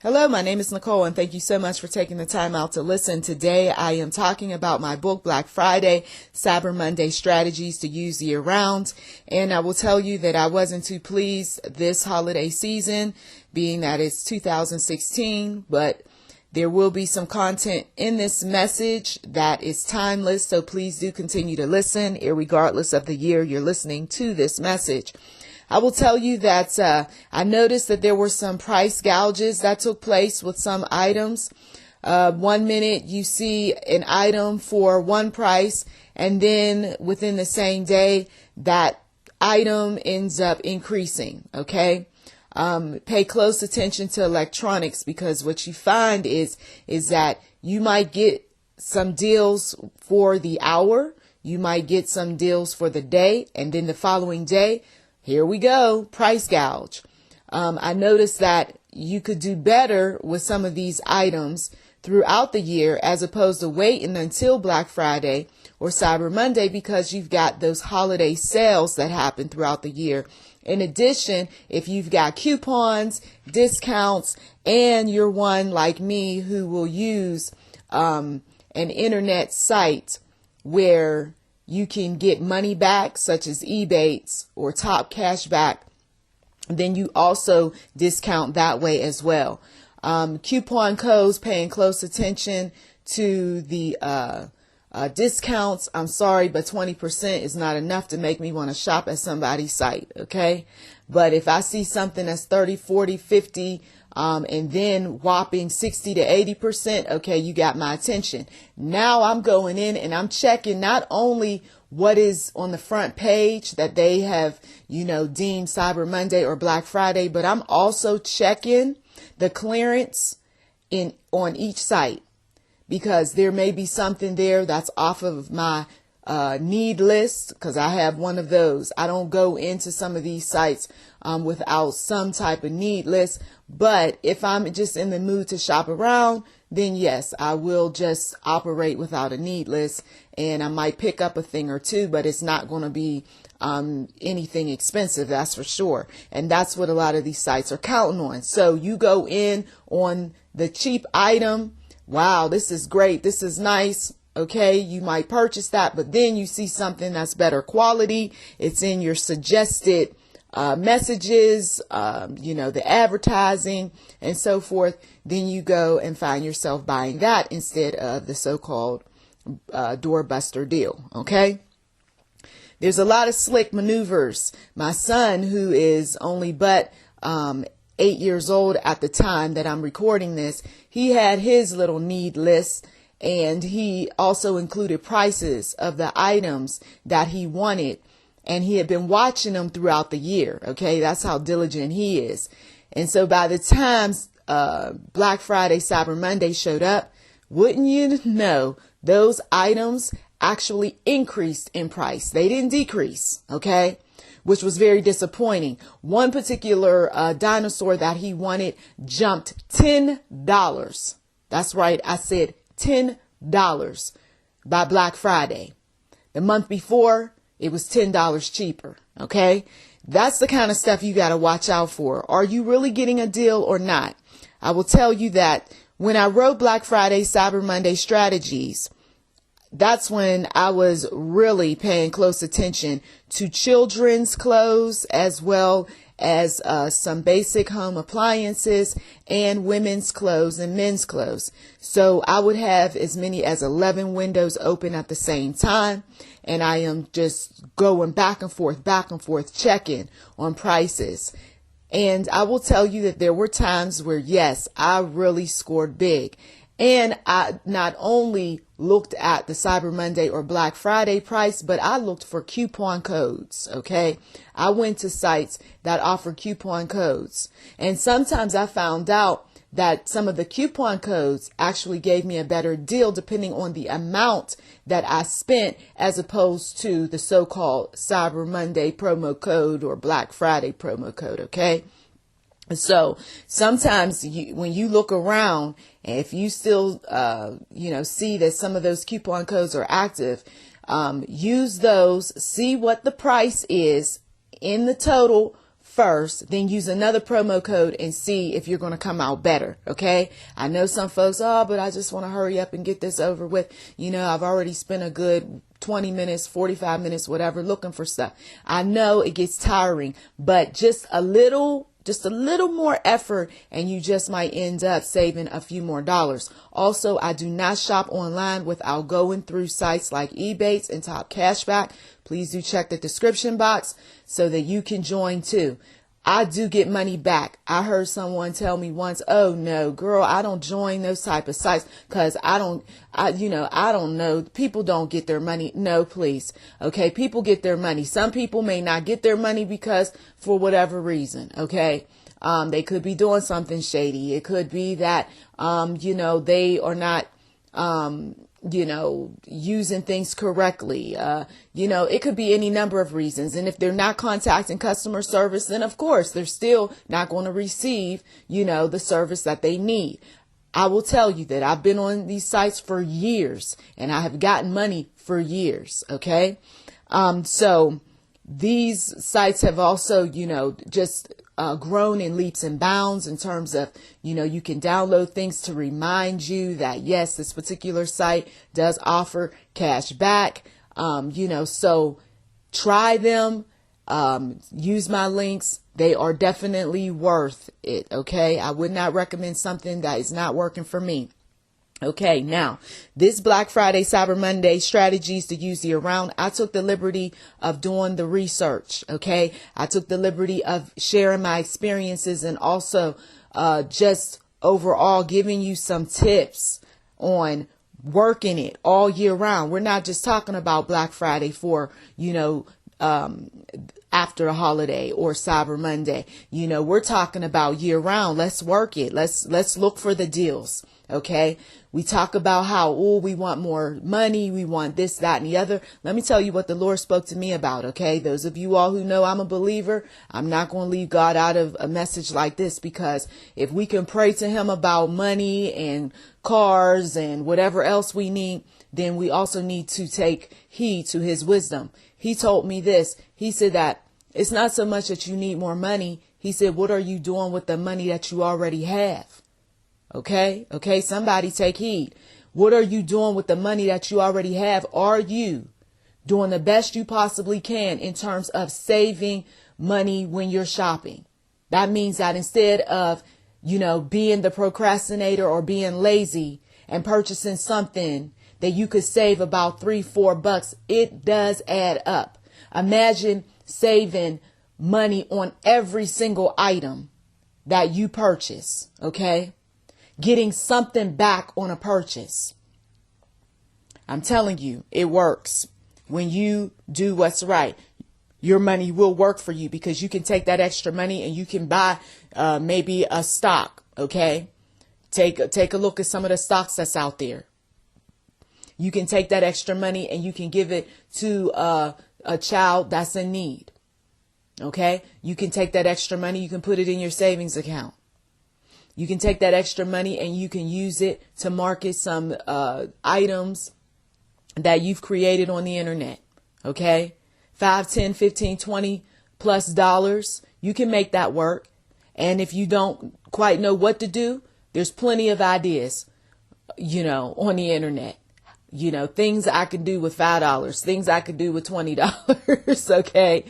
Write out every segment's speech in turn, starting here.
Hello, my name is Nicole, and thank you so much for taking the time out to listen. Today, I am talking about my book, Black Friday, Cyber Monday Strategies to Use Year Round. And I will tell you that I wasn't too pleased this holiday season, being that it's 2016, but there will be some content in this message that is timeless, so please do continue to listen, irregardless of the year you're listening to this message. I will tell you that I noticed that there were some price gouges that took place with some items. 1 minute you see an item for one price, and then within the same day, that item ends up increasing. Okay. Pay close attention to electronics, because what you find is that you might get some deals for the hour. You might get some deals for the day, and then the following day, here we go, price gouge. I noticed that you could do better with some of these items throughout the year as opposed to waiting until Black Friday or Cyber Monday, because you've got those holiday sales that happen throughout the year. In addition, if you've got coupons, discounts, and you're one like me who will use an internet site where you can get money back, such as Ebates or Top Cashback, then you also discount that way as well. Coupon codes, paying close attention to the discounts. I'm sorry, but 20% is not enough to make me want to shop at somebody's site, okay? But if I see something that's 30, 40, 50, and then whopping 60 to 80%, okay, you got my attention. Now I'm going in and I'm checking not only what is on the front page that they have, deemed Cyber Monday or Black Friday, but I'm also checking the clearance on each site, because there may be something there that's off of my need list, because I have one of those. I don't go into some of these sites without some type of need list. But if I'm just in the mood to shop around, then yes, I will just operate without a need list, and I might pick up a thing or two, but it's not going to be anything expensive, that's for sure. And that's what a lot of these sites are counting on. So you go in on the cheap item. Wow, this is great. This is nice. Okay, you might purchase that, but then you see something that's better quality. It's in your suggested messages, the advertising and so forth. Then you go and find yourself buying that instead of the so-called doorbuster deal. Okay. There's a lot of slick maneuvers. My son, who is only but 8 years old at the time that I'm recording this, he had his little need list, and he also included prices of the items that he wanted. And he had been watching them throughout the year. Okay, that's how diligent he is. And so by the time Black Friday, Cyber Monday showed up, wouldn't you know, those items actually increased in price. They didn't decrease. Okay, which was very disappointing. One particular dinosaur that he wanted jumped $10. That's right, I said $10 by Black Friday. The month before, it was $10 cheaper. Okay. That's the kind of stuff you got to watch out for. Are you really getting a deal or not? I will tell you that when I wrote Black Friday, Cyber Monday Strategies, that's when I was really paying close attention to children's clothes, as well as some basic home appliances, and women's clothes and men's clothes. So I would have as many as 11 windows open at the same time. And I am just going back and forth, checking on prices. And I will tell you that there were times where, yes, I really scored big. And I not only looked at the Cyber Monday or Black Friday price, but I looked for coupon codes. Okay. I went to sites that offer coupon codes. And sometimes I found out that some of the coupon codes actually gave me a better deal depending on the amount that I spent, as opposed to the so-called Cyber Monday promo code or Black Friday promo code. Okay. So sometimes when you look around, if you still, see that some of those coupon codes are active, use those, see what the price is in the total first, then use another promo code and see if you're going to come out better. Okay. I know some folks, oh, but I just want to hurry up and get this over with. You know, I've already spent a good 20 minutes, 45 minutes, whatever, looking for stuff. I know it gets tiring, but just a little more effort and you just might end up saving a few more dollars. Also, I do not shop online without going through sites like eBay and Top Cashback. Please do check the description box so that you can join too. I do get money back. I heard someone tell me once, oh no, girl, I don't join those type of sites because I don't know. People don't get their money. No, please. Okay. People get their money. Some people may not get their money because for whatever reason. Okay. They could be doing something shady. It could be that, they are not, using things correctly. It could be any number of reasons. And if they're not contacting customer service, then of course they're still not going to receive, the service that they need. I will tell you that I've been on these sites for years and I have gotten money for years. Okay. So these sites have also, just grown in leaps and bounds in terms of, you can download things to remind you that, yes, this particular site does offer cash back. So try them, use my links. They are definitely worth it. Okay. I would not recommend something that is not working for me. Okay, now this Black Friday, Cyber Monday strategies to use year round. I took the liberty of doing the research. Okay, I took the liberty of sharing my experiences and also just overall giving you some tips on working it all year round. We're not just talking about Black Friday for, after a holiday or Cyber Monday. We're talking about year round. Let's work it. Let's look for the deals. Okay. We talk about how, we want more money. We want this, that, and the other. Let me tell you what the Lord spoke to me about. Okay. Those of you all who know I'm a believer, I'm not going to leave God out of a message like this, because if we can pray to him about money and cars and whatever else we need, then we also need to take heed to his wisdom. He told me this. He said that it's not so much that you need more money. He said, what are you doing with the money that you already have? Okay. Okay. Somebody take heed. What are you doing with the money that you already have? Are you doing the best you possibly can in terms of saving money when you're shopping? That means that instead of, being the procrastinator or being lazy and purchasing something that you could save about $3-4, it does add up. Imagine saving money on every single item that you purchase. Okay. Getting something back on a purchase. I'm telling you, it works. When you do what's right, your money will work for you, because you can take that extra money and you can buy maybe a stock. Okay. Take a look at some of the stocks that's out there. You can take that extra money and you can give it to a child that's in need. Okay. You can take that extra money. You can put it in your savings account. You can take that extra money and you can use it to market some items that you've created on the internet. Okay. $5, $10, $15, $20+ You can make that work. And if you don't quite know what to do, there's plenty of ideas, on the internet. Things I could do with $5, things I could do with $20. Okay.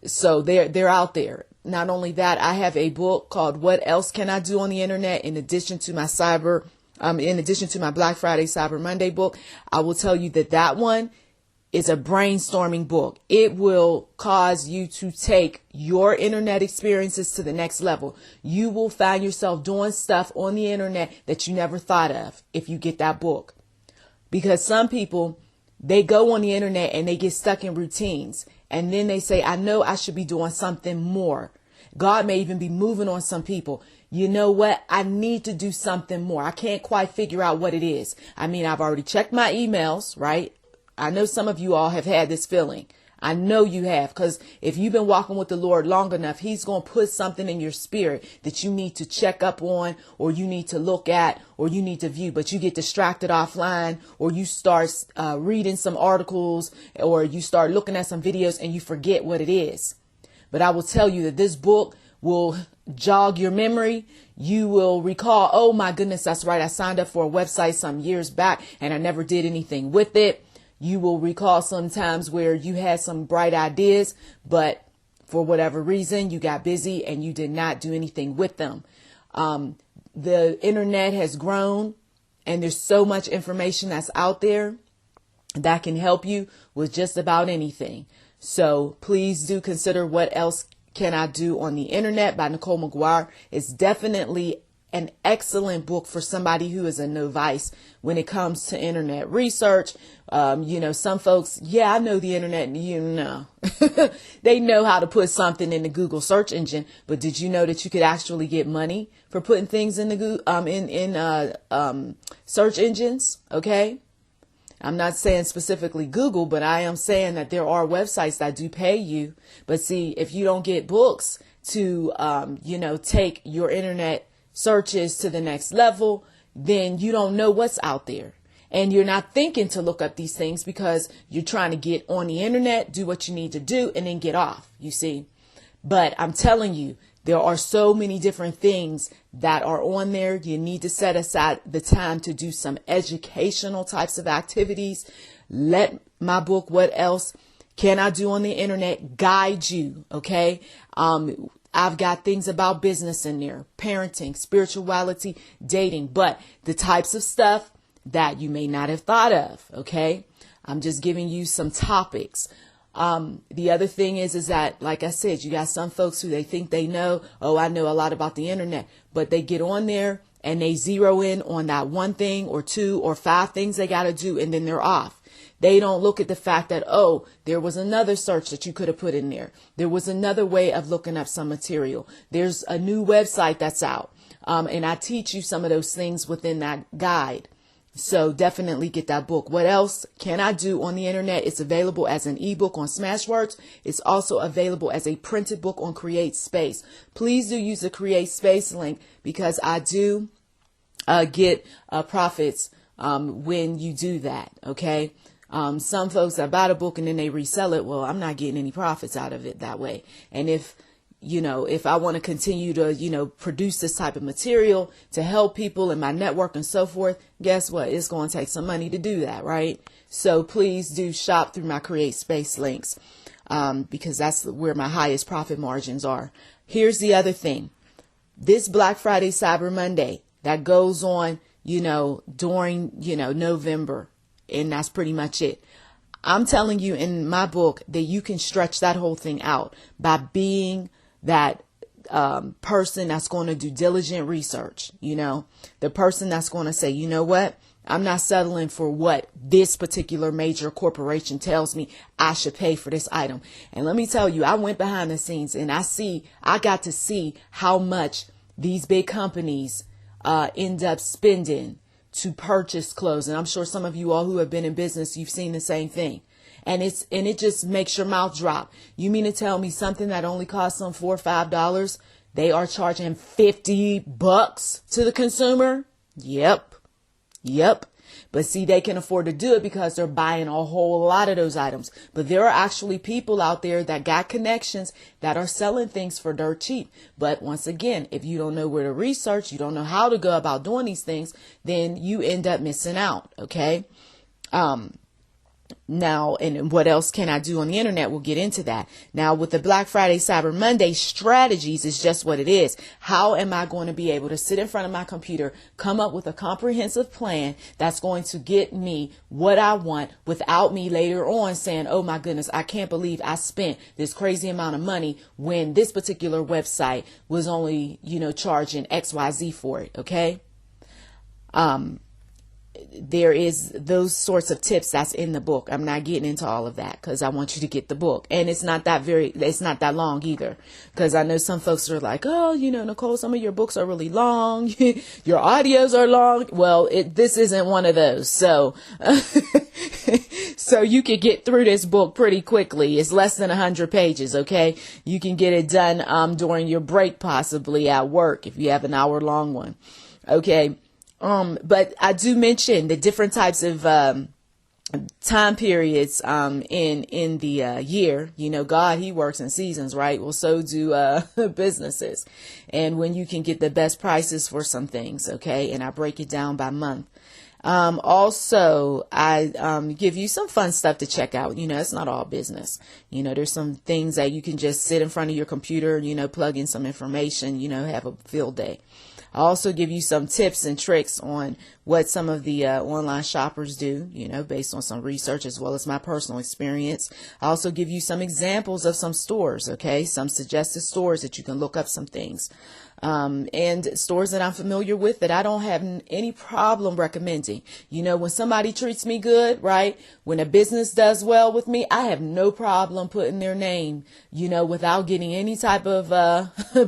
So they're out there. Not only that, I have a book called What Else Can I Do on the Internet? In addition to my Black Friday, Cyber Monday book. I will tell you that one is a brainstorming book. It will cause you to take your internet experiences to the next level. You will find yourself doing stuff on the internet that you never thought of if you get that book. Because some people, they go on the internet and they get stuck in routines. And then they say, I know I should be doing something more. God may even be moving on some people. You know what? I need to do something more. I can't quite figure out what it is. I mean, I've already checked my emails, right? I know some of you all have had this feeling. I know you have, because if you've been walking with the Lord long enough, he's going to put something in your spirit that you need to check up on, or you need to look at, or you need to view, but you get distracted offline, or you start reading some articles, or you start looking at some videos and you forget what it is. But I will tell you that this book will jog your memory. You will recall, oh my goodness, that's right, I signed up for a website some years back and I never did anything with it. You will recall some times where you had some bright ideas, but for whatever reason, you got busy and you did not do anything with them. The internet has grown and there's so much information that's out there that can help you with just about anything. So please do consider What Else Can I Do on the Internet by Nicholl McGuire. It's definitely an excellent book for somebody who is a novice when it comes to internet research. Some folks, I know the internet, they know how to put something in the Google search engine, but did you know that you could actually get money for putting things in the search engines? Okay. I'm not saying specifically Google, but I am saying that there are websites that do pay you. But see, if you don't get books to, take your internet searches to the next level, then you don't know what's out there. And you're not thinking to look up these things because you're trying to get on the internet, do what you need to do, and then get off, you see. But I'm telling you, there are so many different things that are on there. You need to set aside the time to do some educational types of activities. Let my book, What Else Can I Do on the Internet, guide you. Okay. I've got things about business in there, parenting, spirituality, dating, but the types of stuff that you may not have thought of. Okay. I'm just giving you some topics. The other thing is that, like I said, you got some folks who they think they know, oh, I know a lot about the internet, but they get on there and they zero in on that one thing or two or five things they got to do, and then they're off. They don't look at the fact that, oh, there was another search that you could have put in there. There was another way of looking up some material. There's a new website that's out. And I teach you some of those things within that guide. So definitely get that book. What Else Can I Do on the Internet? It's available as an ebook on Smashwords. It's also available as a printed book on Create Space. Please do use the Create Space link because I do get profits when you do that. Okay. Some folks that buy the book and then they resell it. Well, I'm not getting any profits out of it that way. And if I want to continue to, produce this type of material to help people in my network and so forth, guess what? It's going to take some money to do that, right? So please do shop through my Create Space links, because that's where my highest profit margins are. Here's the other thing. This Black Friday, Cyber Monday that goes on, during, November, and that's pretty much it. I'm telling you in my book that you can stretch that whole thing out by being that person that's going to do diligent research, the person that's going to say, you know what, I'm not settling for what this particular major corporation tells me I should pay for this item. And let me tell you, I went behind the scenes and I got to see how much these big companies end up spending to purchase clothes. And I'm sure some of you all who have been in business, you've seen the same thing. And it just makes your mouth drop. You mean to tell me something that only costs some $4 or $5, they are charging $50 to the consumer? Yep. But see, they can afford to do it because they're buying a whole lot of those items. But there are actually people out there that got connections that are selling things for dirt cheap. But once again, if you don't know where to research, you don't know how to go about doing these things, then you end up missing out. Okay. Now, and what else can I do on the internet? We'll get into that. Now, with the Black Friday, Cyber Monday strategies is just what it is. How am I going to be able to sit in front of my computer, come up with a comprehensive plan that's going to get me what I want without me later on saying, oh my goodness, I can't believe I spent this crazy amount of money when this particular website was only, charging XYZ for it. Okay. there is those sorts of tips that's in the book. I'm not getting into all of that because I want you to get the book. And it's not that long either. Because I know some folks are like, oh, Nicholl, some of your books are really long. Your audios are long. Well, this isn't one of those. So, so you can get through this book pretty quickly. It's less than 100 pages. Okay. You can get it done, during your break, possibly at work, if you have an hour-long one. Okay. But I do mention the different types of time periods in the year. God, he works in seasons, right? Well, so do businesses. And when you can get the best prices for some things, okay? And I break it down by month. Also, I give you some fun stuff to check out. It's not all business. There's some things that you can just sit in front of your computer, plug in some information, have a field day. I also give you some tips and tricks on what some of the online shoppers do, based on some research as well as my personal experience. I also give you some examples of some stores, okay, some suggested stores that you can look up some things. And stores that I'm familiar with that I don't have any problem recommending. When somebody treats me good, right? When a business does well with me, I have no problem putting their name, without getting any type of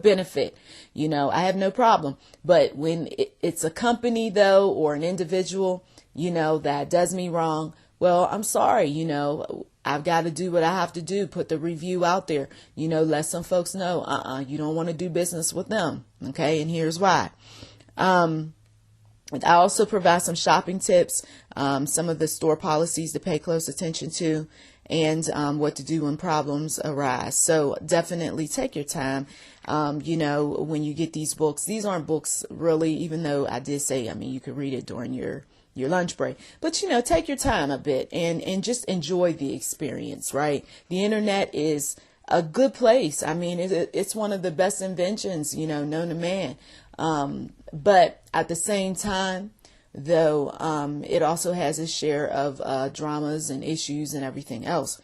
benefit. I have no problem. But when it's a company, though, or an individual, that does me wrong, well, I'm sorry, I've got to do what I have to do, put the review out there, let some folks know, you don't want to do business with them. Okay. And here's why. I also provide some shopping tips, some of the store policies to pay close attention to, and what to do when problems arise. So definitely take your time. When you get these books, these aren't books really, even though I did say, you could read it during your lunch break, but take your time a bit and just enjoy the experience, right? The internet is a good place. It's one of the best inventions, known to man. But at the same time, though, it also has its share of dramas and issues and everything else.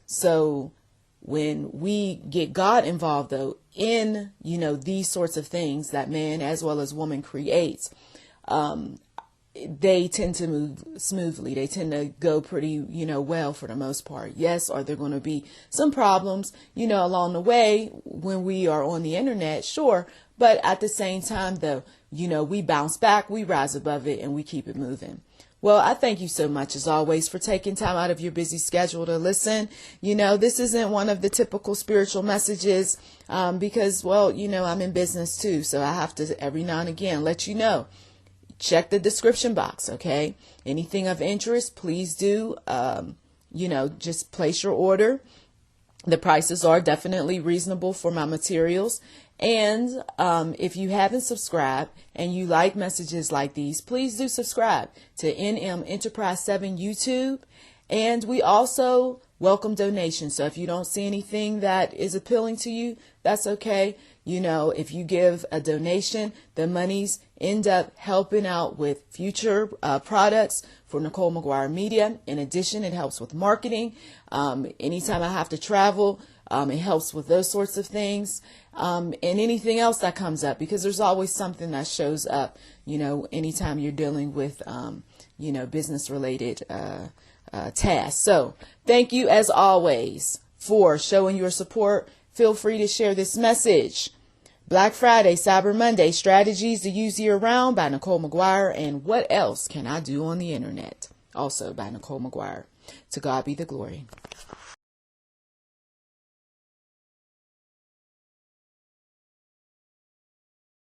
So when we get God involved, though, in, these sorts of things that man as well as woman creates, they tend to move smoothly. They tend to go pretty, well for the most part. Yes, are there going to be some problems, along the way when we are on the internet? Sure. But at the same time, though, we bounce back, we rise above it, and we keep it moving. Well, I thank you so much, as always, for taking time out of your busy schedule to listen. This isn't one of the typical spiritual messages because, well, I'm in business too. So I have to every now and again let you know. Check the description box, okay? Anything of interest, please do, just place your order. The prices are definitely reasonable for my materials. And if you haven't subscribed and you like messages like these, please do subscribe to NMEnterprise7 YouTube. And we also welcome donations. So if you don't see anything that is appealing to you, that's okay. If you give a donation, the monies end up helping out with future products for Nicholl McGuire Media. In addition, it helps with marketing. Anytime I have to travel, it helps with those sorts of things. And anything else that comes up, because there's always something that shows up, anytime you're dealing with, business related tasks. So thank you as always for showing your support. Feel free to share this message. Black Friday, Cyber Monday, Strategies to Use Year Round by Nicholl McGuire, and What Else Can I Do on the Internet? Also by Nicholl McGuire. To God be the glory.